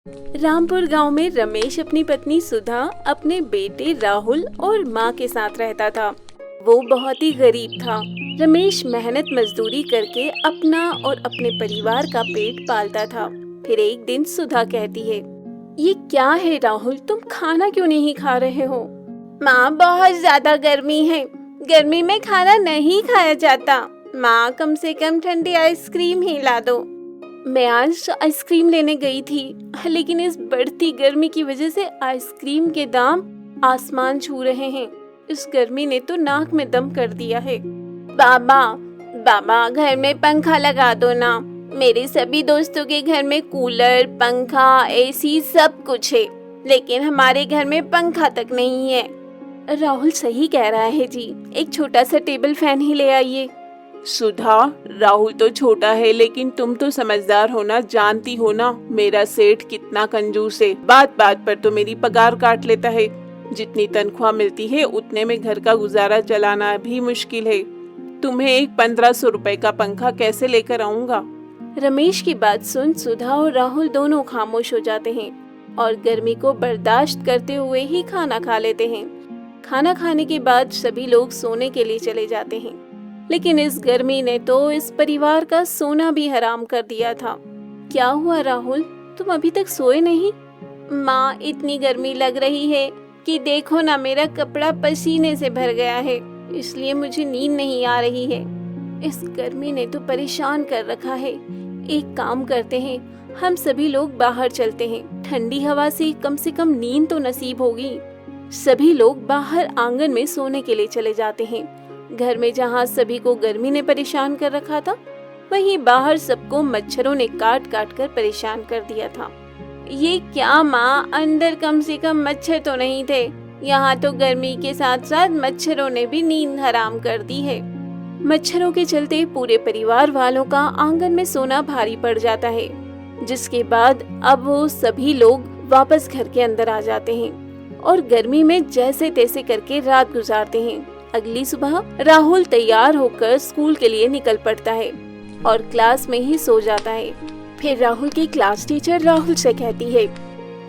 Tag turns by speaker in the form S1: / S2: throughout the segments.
S1: रामपुर गांव में रमेश अपनी पत्नी सुधा, अपने बेटे राहुल और माँ के साथ रहता था। वो बहुत ही गरीब था। रमेश मेहनत मजदूरी करके अपना और अपने परिवार का पेट पालता था। फिर एक दिन सुधा कहती है, ये क्या है राहुल, तुम खाना क्यों नहीं खा रहे हो? माँ, बहुत ज्यादा गर्मी है, गर्मी में खाना नहीं खाया जाता। माँ, कम से कम ठंडी आइसक्रीम ही ला दो। मैं आज आइसक्रीम लेने गई थी, लेकिन इस बढ़ती गर्मी की वजह से आइसक्रीम के दाम आसमान छू रहे हैं। इस गर्मी ने तो नाक में दम कर दिया है। बाबा, घर में पंखा लगा दो ना। मेरे सभी दोस्तों के घर में कूलर, पंखा, एसी सब कुछ है, लेकिन हमारे घर में पंखा तक नहीं है। राहुल सही कह रहा है जी, एक छोटा सा टेबल फैन ही ले आइए।
S2: सुधा, राहुल तो छोटा है, लेकिन तुम तो समझदार हो ना, जानती हो ना मेरा सेठ कितना कंजूस है। बात बात पर तो मेरी पगार काट लेता है। जितनी तनख्वाह मिलती है उतने में घर का गुजारा चलाना भी मुश्किल है। तुम्हें एक 1500 रुपए का पंखा कैसे लेकर आऊंगा?
S1: रमेश की बात सुन सुधा और राहुल दोनों खामोश हो जाते हैं और गर्मी को बर्दाश्त करते हुए ही खाना खा लेते हैं। खाना खाने के बाद सभी लोग सोने के लिए चले जाते हैं, लेकिन इस गर्मी ने तो इस परिवार का सोना भी हराम कर दिया था। क्या हुआ राहुल, तुम अभी तक सोए नहीं? माँ, इतनी गर्मी लग रही है कि देखो ना, मेरा कपड़ा पसीने से भर गया है, इसलिए मुझे नींद नहीं आ रही है। इस गर्मी ने तो परेशान कर रखा है। एक काम करते हैं, हम सभी लोग बाहर चलते हैं, ठंडी हवा से कम नींद तो नसीब होगी। सभी लोग बाहर आंगन में सोने के लिए चले जाते हैं। घर में जहाँ सभी को गर्मी ने परेशान कर रखा था, वहीं बाहर सबको मच्छरों ने काट काट कर परेशान कर दिया था। ये क्या माँ, अंदर कम से कम मच्छर तो नहीं थे? यहाँ तो गर्मी के साथ साथ मच्छरों ने भी नींद हराम कर दी है। मच्छरों के चलते पूरे परिवार वालों का आंगन में सोना भारी पड़ जाता है, जिसके बाद अब वो सभी लोग वापस घर के अंदर आ जाते हैं और गर्मी में जैसे तैसे करके रात गुजारते हैं। अगली सुबह राहुल तैयार होकर स्कूल के लिए निकल पड़ता है और क्लास में ही सो जाता है। फिर राहुल की क्लास टीचर राहुल से कहती है,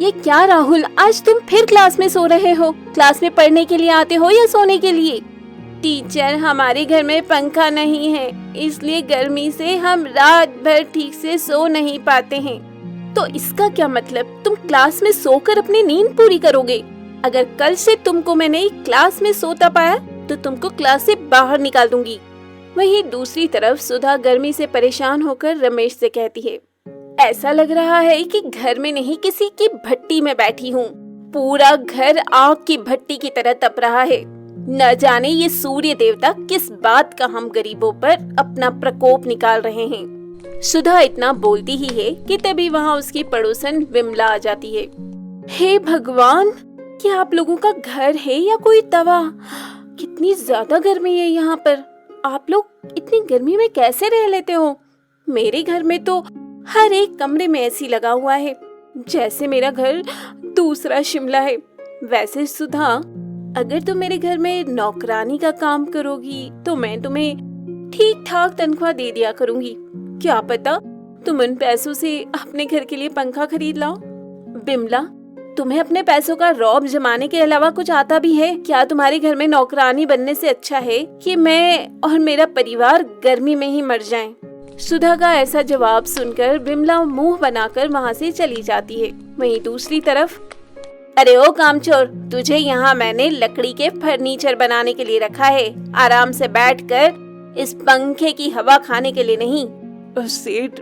S1: ये क्या राहुल, आज तुम फिर क्लास में सो रहे हो? क्लास में पढ़ने के लिए आते हो या सोने के लिए? टीचर, हमारे घर में पंखा नहीं है, इसलिए गर्मी से हम रात भर ठीक से सो नहीं पाते हैं। तो इसका क्या मतलब, तुम क्लास में सोकर अपनी नींद पूरी करोगे? अगर कल से तुमको मैंने क्लास में सोता पाया तो तुमको क्लास से बाहर निकाल दूंगी। वहीं दूसरी तरफ सुधा गर्मी से परेशान होकर रमेश से कहती है, ऐसा लग रहा है कि घर में नहीं किसी की भट्टी में बैठी हूँ। पूरा घर आग की भट्टी की तरह तप रहा है। न जाने ये सूर्य देवता किस बात का हम गरीबों पर अपना प्रकोप निकाल रहे हैं। सुधा इतना बोलती ही है कि तभी वहाँ उसकी पड़ोसन विमला आ जाती है। हे भगवान, क्या आप लोगों का घर है या कोई तवा? कितनी ज्यादा गर्मी है यहाँ पर। आप लोग इतनी गर्मी में कैसे रह लेते हो? मेरे घर में तो हर एक कमरे में एसी लगा हुआ है, जैसे मेरा घर दूसरा शिमला है। वैसे सुधा, अगर तुम मेरे घर में नौकरानी का काम करोगी तो मैं तुम्हें ठीक ठाक तनख्वाह दे दिया करूंगी। क्या पता तुम उन पैसों से अपने घर के लिए पंखा खरीद लाओ। बिमला, तुम्हें अपने पैसों का रौब जमाने के अलावा कुछ आता भी है क्या? तुम्हारे घर में नौकरानी बनने से अच्छा है कि मैं और मेरा परिवार गर्मी में ही मर जाएं। सुधा का ऐसा जवाब सुनकर बिमला मुंह बनाकर वहाँ से चली जाती है। वहीं दूसरी तरफ, अरे ओ कामचोर, तुझे यहाँ मैंने लकड़ी के फर्नीचर बनाने के लिए रखा है, आराम से बैठकर इस पंखे की हवा खाने के लिए नहीं।
S2: सेठ,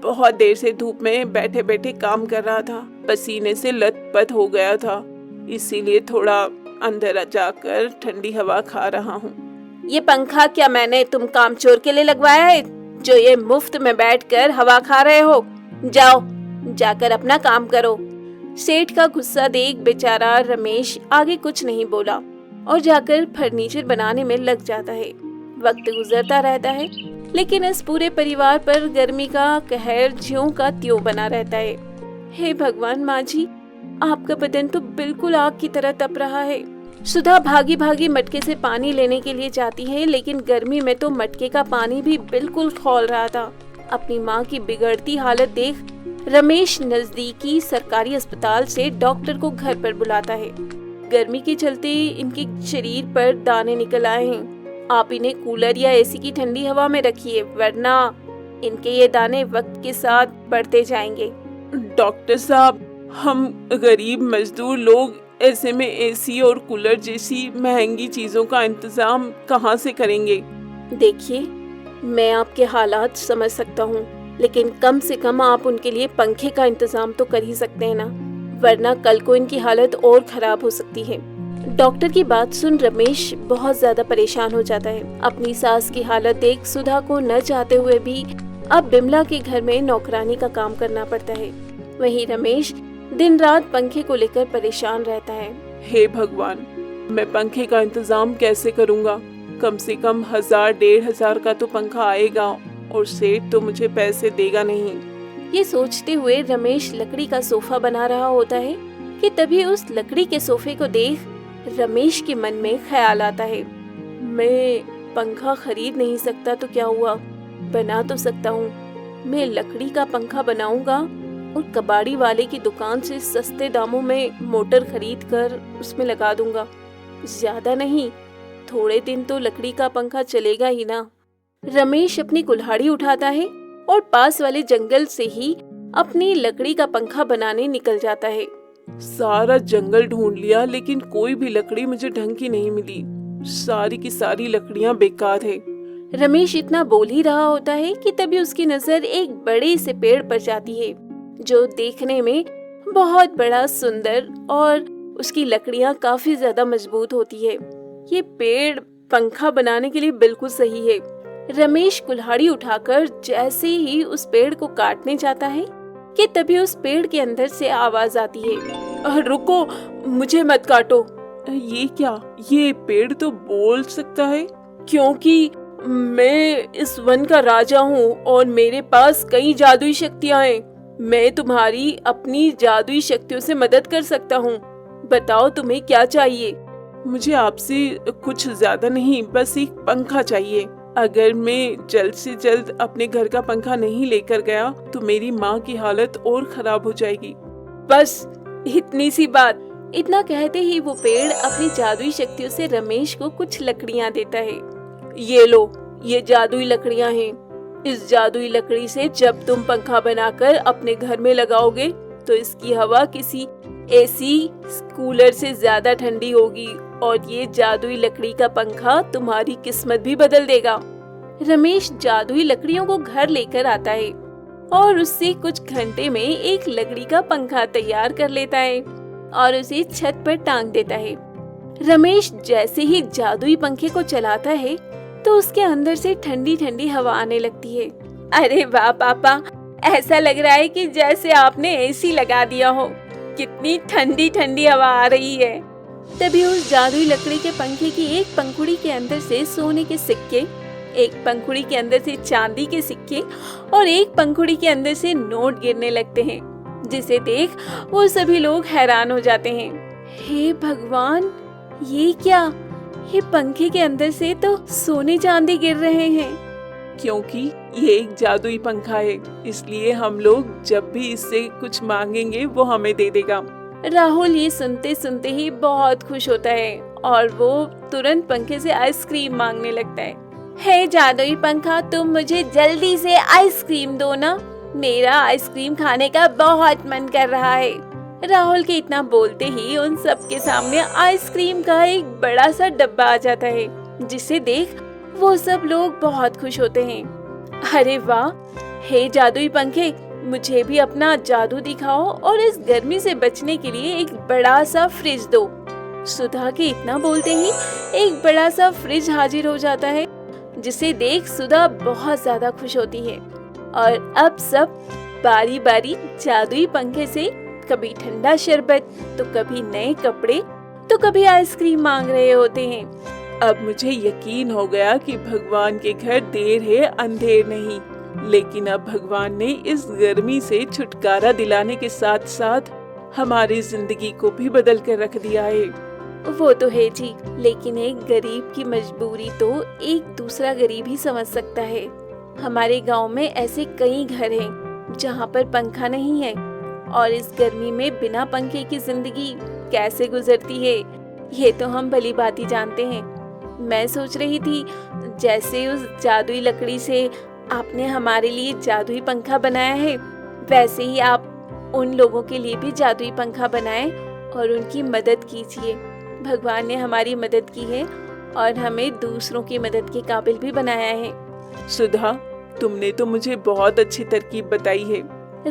S2: बहुत देर से धूप में बैठे बैठे काम कर रहा था, पसीने से लथपथ हो गया था, इसीलिए थोड़ा अंदर जाकर ठंडी हवा खा रहा हूँ।
S1: ये पंखा क्या मैंने तुम कामचोर के लिए लगवाया है, जो ये मुफ्त में बैठकर हवा खा रहे हो? जाओ, जाकर अपना काम करो। सेठ का गुस्सा देख बेचारा रमेश आगे कुछ नहीं बोला और जाकर फर्नीचर बनाने में लग जाता है। वक्त गुजरता रहता है, लेकिन इस पूरे परिवार पर गर्मी का कहर ज्यों का त्यों बना रहता है। हे भगवान, माँ जी, आपका बदन तो बिल्कुल आग की तरह तप रहा है। सुधा भागी भागी मटके से पानी लेने के लिए जाती है, लेकिन गर्मी में तो मटके का पानी भी बिल्कुल खौल रहा था। अपनी माँ की बिगड़ती हालत देख रमेश नजदीकी सरकारी अस्पताल से डॉक्टर को घर पर बुलाता है। गर्मी के चलते इनके शरीर पर दाने निकल आए हैं। आप इन्हें कूलर या एसी की ठंडी हवा में रखिए, वरना इनके ये दाने वक्त के साथ बढ़ते जाएंगे।
S2: डॉक्टर साहब, हम गरीब मजदूर लोग ऐसे में एसी और कूलर जैसी महंगी चीजों का इंतजाम कहाँ से करेंगे?
S1: देखिए, मैं आपके हालात समझ सकता हूँ, लेकिन कम से कम आप उनके लिए पंखे का इंतजाम तो कर ही सकते हैं ना, वरना कल को इनकी हालत और खराब हो सकती है। डॉक्टर की बात सुन रमेश बहुत ज्यादा परेशान हो जाता है। अपनी सास की हालत देख सुधा को न चाहते हुए भी अब बिमला के घर में नौकरानी का काम करना पड़ता है। वहीं रमेश दिन रात पंखे को लेकर परेशान रहता है।
S2: हे भगवान, मैं पंखे का इंतजाम कैसे करूँगा? कम से कम 1000-1500 का तो पंखा आएगा और सेठ तो मुझे पैसे देगा नहीं।
S1: ये सोचते हुए रमेश लकड़ी का सोफा बना रहा होता है कि तभी उस लकड़ी के सोफे को देख रमेश के मन में ख्याल आता है, मैं पंखा खरीद नहीं सकता तो क्या हुआ, बना तो सकता हूँ। मैं लकड़ी का पंखा बनाऊंगा और कबाड़ी वाले की दुकान से सस्ते दामों में मोटर खरीद कर उसमें लगा दूंगा। ज्यादा नहीं, थोड़े दिन तो लकड़ी का पंखा चलेगा ही ना। रमेश अपनी कुल्हाड़ी उठाता है और पास वाले जंगल से ही अपनी लकड़ी का पंखा बनाने निकल जाता है।
S2: सारा जंगल ढूंढ लिया, लेकिन कोई भी लकड़ी मुझे ढंग की नहीं मिली। सारी की सारी लकड़ियां बेकार है।
S1: रमेश इतना बोल ही रहा होता है कि तभी उसकी नजर एक बड़े से पेड़ पर जाती है, जो देखने में बहुत बड़ा, सुंदर और उसकी लकड़ियां काफी ज्यादा मजबूत होती है। ये पेड़ पंखा बनाने के लिए बिल्कुल सही है। रमेश कुल्हाड़ी उठाकर जैसे ही उस पेड़ को काटने जाता है कि तभी उस पेड़ के अंदर से आवाज आती है,
S2: रुको, मुझे मत काटो। ये क्या? ये पेड़ तो बोल सकता है, क्योंकि मैं इस वन का राजा हूँ और मेरे पास कई जादुई शक्तियाँ हैं। मैं तुम्हारी अपनी जादुई शक्तियों से मदद कर सकता हूँ। बताओ तुम्हें क्या चाहिए? मुझे आपसे कुछ ज्यादा नहीं, बस एक पंखा चाहिए। अगर मैं जल्द से जल्द अपने घर का पंखा नहीं लेकर गया तो मेरी माँ की हालत और खराब हो जाएगी।
S1: बस इतनी सी बात। इतना कहते ही वो पेड़ अपनी जादुई शक्तियों से रमेश को कुछ लकड़ियाँ देता है। ये लो, ये जादुई लकड़ियाँ हैं। इस जादुई लकड़ी से जब तुम पंखा बनाकर अपने घर में लगाओगे तो इसकी हवा किसी एसी कूलर से ज्यादा ठंडी होगी और ये जादुई लकड़ी का पंखा तुम्हारी किस्मत भी बदल देगा। रमेश जादुई लकड़ियों को घर लेकर आता है और उससे कुछ घंटे में एक लकड़ी का पंखा तैयार कर लेता है और उसे छत पर टांग देता है। रमेश जैसे ही जादुई पंखे को चलाता है तो उसके अंदर से ठंडी ठंडी हवा आने लगती है। अरे वाह पापा, ऐसा लग रहा है कि जैसे आपने एसी लगा दिया हो। कितनी ठंडी ठंडी हवा आ रही है। तभी उस जादुई लकड़ी के पंखे की एक पंखुड़ी के अंदर से सोने के सिक्के, एक पंखुड़ी के अंदर से चांदी के सिक्के और एक पंखुड़ी के अंदर से नोट गिरने लगते हैं, जिसे देख वो सभी लोग हैरान हो जाते हैं। हे भगवान, ये क्या? ये पंखे के अंदर से तो सोने चांदी गिर रहे हैं।
S2: क्योंकि ये एक जादुई पंखा है, इसलिए हम लोग जब भी इससे कुछ मांगेंगे वो हमें दे देगा।
S1: राहुल ये सुनते सुनते ही बहुत खुश होता है और वो तुरंत पंखे से आइसक्रीम मांगने लगता है। हे जादुई पंखा, तुम मुझे जल्दी से आइसक्रीम दो ना, मेरा आइसक्रीम खाने का बहुत मन कर रहा है। राहुल के इतना बोलते ही उन सबके सामने आइसक्रीम का एक बड़ा सा डब्बा आ जाता है, जिसे देख वो सब लोग बहुत खुश होते हैं। अरे वाह, हे जादुई पंखे, मुझे भी अपना जादू दिखाओ और इस गर्मी से बचने के लिए एक बड़ा सा फ्रिज दो। सुधा के इतना बोलते ही एक बड़ा सा फ्रिज हाजिर हो जाता है, जिसे देख सुधा बहुत ज्यादा खुश होती है और अब सब बारी बारी जादुई पंखे से कभी ठंडा शरबत, तो कभी नए कपड़े, तो कभी आइसक्रीम मांग रहे होते हैं।
S2: अब मुझे यकीन हो गया कि भगवान के घर देर है अंधेर नहीं। लेकिन अब भगवान ने इस गर्मी से छुटकारा दिलाने के साथ साथ हमारी जिंदगी को भी बदल कर रख दिया है।
S1: वो तो है जी, लेकिन एक गरीब की मजबूरी तो एक दूसरा गरीब ही समझ सकता है। हमारे गांव में ऐसे कई घर हैं जहाँ पर पंखा नहीं है, और इस गर्मी में बिना पंखे की जिंदगी कैसे गुजरती है ये तो हम भली भांति जानते हैं। मैं सोच रही थी जैसे उस जादुई लकड़ी से आपने हमारे लिए जादुई पंखा बनाया है, वैसे ही आप उन लोगों के लिए भी जादुई पंखा बनाएं और उनकी मदद कीजिए। भगवान ने हमारी मदद की है और हमें दूसरों की मदद के काबिल भी बनाया है।
S2: सुधा, तुमने तो मुझे बहुत अच्छी तरकीब बताई है।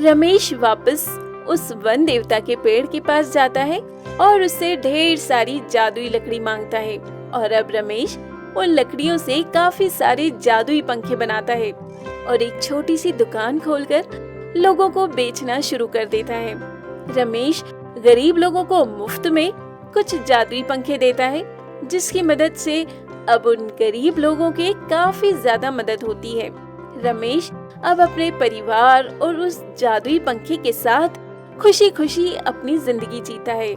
S1: रमेश वापस उस वन देवता के पेड़ के पास जाता है और उससे ढेर सारी जादुई लकड़ी मांगता है, और अब रमेश उन लकड़ियों से काफी सारे जादुई पंखे बनाता है और एक छोटी सी दुकान खोलकर लोगों को बेचना शुरू कर देता है। रमेश गरीब लोगों को मुफ्त में कुछ जादुई पंखे देता है, जिसकी मदद से अब उन गरीब लोगों के काफी ज्यादा मदद होती है। रमेश अब अपने परिवार और उस जादुई पंखे के साथ खुशी खुशी अपनी जिंदगी जीता है।